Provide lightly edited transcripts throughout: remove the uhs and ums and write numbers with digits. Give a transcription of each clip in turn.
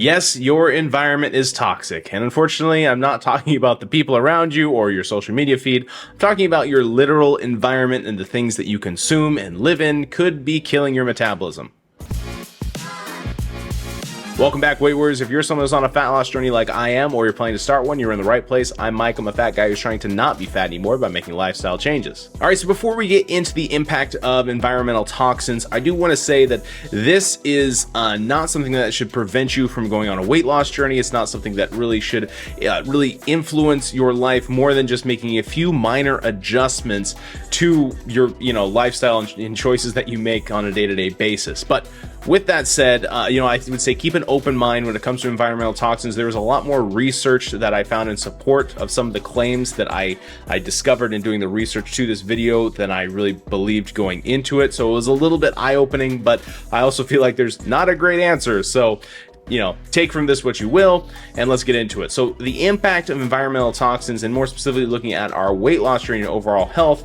Yes, your environment is toxic, and unfortunately, I'm not talking about the people around you or your social media feed. I'm talking about your literal environment, and the things that you consume and live in could be killing your metabolism. Welcome back, Weight Warriors. If you're someone who's on a fat loss journey like I am, or you're planning to start one, you're in the right place. I'm Mike. I'm a fat guy who's trying to not be fat anymore by making lifestyle changes. All right, so before we get into the impact of environmental toxins, I do want to say that this is not something that should prevent you from going on a weight loss journey. It's not something that really should really influence your life more than just making a few minor adjustments to your lifestyle and choices that you make on a day-to-day basis. But with that said, I would say keep an open mind when it comes to environmental toxins. There was a lot more research that I found in support of some of the claims that I discovered in doing the research to this video than I really believed going into it. So it was a little bit eye-opening, but I also feel like there's not a great answer. So take from this what you will, and let's get into it. So the impact of environmental toxins, and more specifically looking at our weight loss journey and overall health,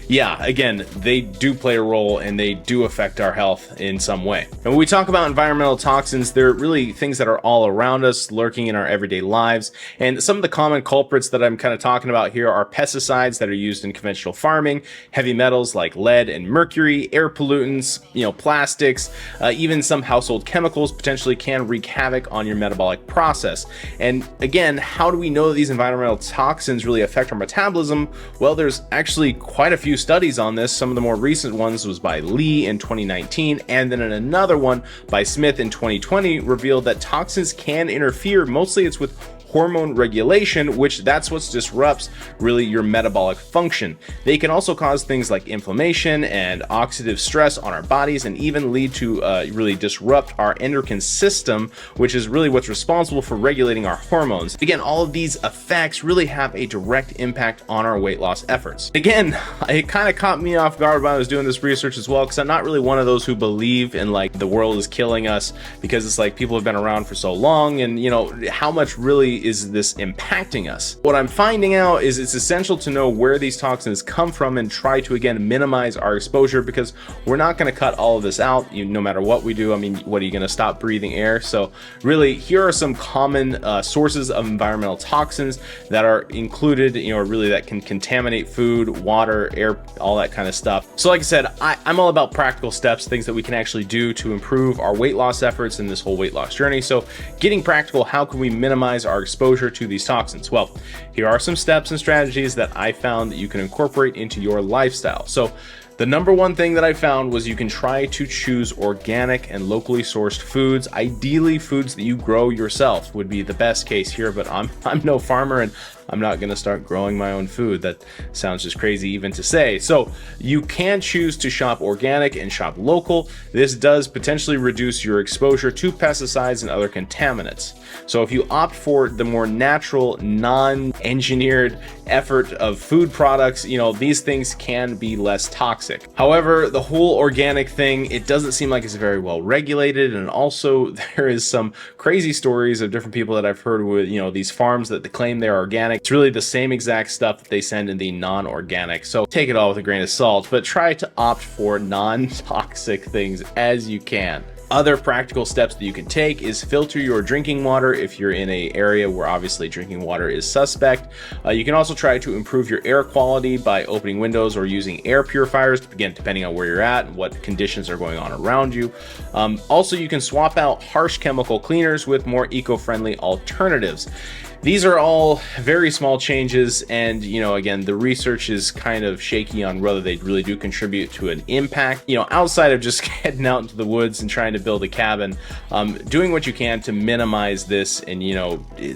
yeah, again, they do play a role and they do affect our health in some way. And when we talk about environmental toxins, they're really things that are all around us, lurking in our everyday lives. And some of the common culprits that I'm kind of talking about here are pesticides that are used in conventional farming, heavy metals like lead and mercury, air pollutants, plastics, even some household chemicals potentially can wreak havoc on your metabolic process. And again, how do we know these environmental toxins really affect our metabolism? Well, there's actually quite a few studies on this. Some of the more recent ones was by Lee in 2019, and then another one by Smith in 2020 revealed that toxins can interfere. Mostly it's with hormone regulation, which that's what disrupts really your metabolic function. They can also cause things like inflammation and oxidative stress on our bodies, and even lead to really disrupt our endocrine system, which is really what's responsible for regulating our hormones. Again, all of these effects really have a direct impact on our weight loss efforts. Again, it kind of caught me off guard when I was doing this research as well, because I'm not really one of those who believe in like the world is killing us, because it's like people have been around for so long, and how much really is this impacting us? What I'm finding out is it's essential to know where these toxins come from and try to again minimize our exposure, because we're not going to cut all of this out no matter what we do. I mean, what are you going to stop breathing air? So really, here are some common sources of environmental toxins that are included, really that can contaminate food, water, air, all that kind of stuff. So like I said, I'm all about practical steps, things that we can actually do to improve our weight loss efforts in this whole weight loss journey. So getting practical, how can we minimize our exposure to these toxins? Well, here are some steps and strategies that I found that you can incorporate into your lifestyle. So the number one thing that I found was you can try to choose organic and locally sourced foods. Ideally, foods that you grow yourself would be the best case here, but I'm no farmer, and I'm not going to start growing my own food. That sounds just crazy even to say. So you can choose to shop organic and shop local. This does potentially reduce your exposure to pesticides and other contaminants. So if you opt for the more natural, non-engineered effort of food products, these things can be less toxic. However, the whole organic thing, it doesn't seem like it's very well regulated. And also there is some crazy stories of different people that I've heard with, these farms that claim they're organic. It's really the same exact stuff that they send in the non-organic. So take it all with a grain of salt, but try to opt for non-toxic things as you can. Other practical steps that you can take is filter your drinking water if you're in an area where obviously drinking water is suspect. You can also try to improve your air quality by opening windows or using air purifiers, again, depending on where you're at and what conditions are going on around you. Also, you can swap out harsh chemical cleaners with more eco-friendly alternatives. These are all very small changes, and again, the research is kind of shaky on whether they really do contribute to an impact. Outside of just heading out into the woods and trying to build a cabin, doing what you can to minimize this and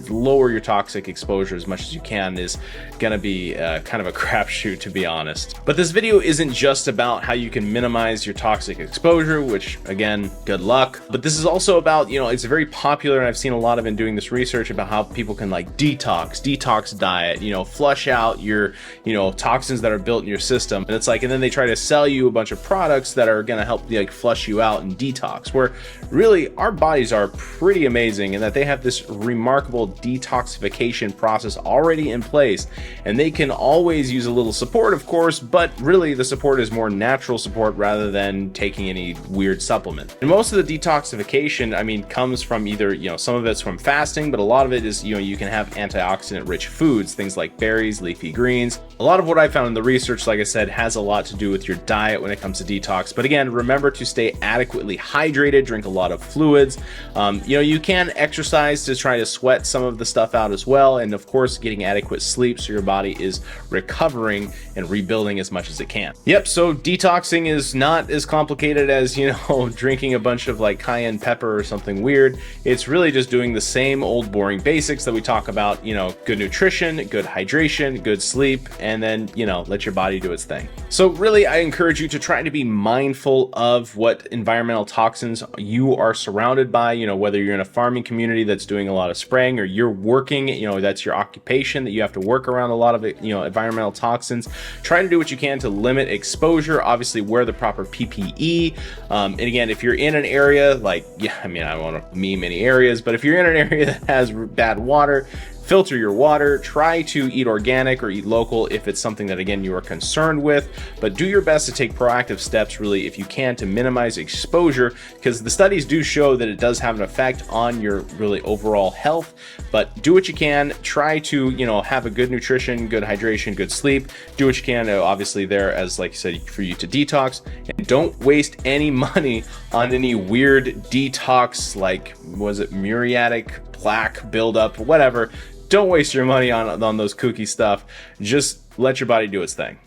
lower your toxic exposure as much as you can is gonna be kind of a crapshoot, to be honest. But this video isn't just about how you can minimize your toxic exposure, which again, good luck. But this is also about it's very popular, and I've seen a lot of in doing this research about how people can like detox diet, you know, flush out your, you know, toxins that are built in your system. And it's like, and then they try to sell you a bunch of products that are going to help like flush you out and detox, where really our bodies are pretty amazing, and that they have this remarkable detoxification process already in place, and they can always use a little support, of course, but really the support is more natural support rather than taking any weird supplement. And most of the detoxification, I mean, comes from either, you know, some of it's from fasting, but a lot of it is, you know, you can have antioxidant rich foods, things like berries, leafy greens. A lot of what I found in the research, like I said, has a lot to do with your diet when it comes to detox. But again, remember to stay adequately hydrated, drink a lot of fluids. You know, you can exercise to try to sweat some of the stuff out as well. And of course, getting adequate sleep so your body is recovering and rebuilding as much as it can. Yep, so detoxing is not as complicated as, you know, drinking a bunch of like cayenne pepper or something weird. It's really just doing the same old boring basics that we talk about, you know, good nutrition, good hydration, good sleep, and then, you know, let your body do its thing. So really, I encourage you to try to be mindful of what environmental toxins you are surrounded by, you know, whether you're in a farming community that's doing a lot of spraying, or you're working, you know, that's your occupation, that you have to work around a lot of it, you know, environmental toxins. Try to do what you can to limit exposure. Obviously, wear the proper PPE. And again, if you're in an area like, yeah, I mean, I don't want to meme any areas, but if you're in an area that has bad water, filter your water. Try to eat organic or eat local if it's something that, again, you are concerned with, but do your best to take proactive steps, really, if you can, to minimize exposure, because the studies do show that it does have an effect on your really overall health. But do what you can. Try to, you know, have a good nutrition, good hydration, good sleep. Do what you can, obviously, there, as like I said, for you to detox, and don't waste any money on any weird detox, like, was it muriatic plaque buildup, whatever. Don't waste your money on those kooky stuff. Just let your body do its thing.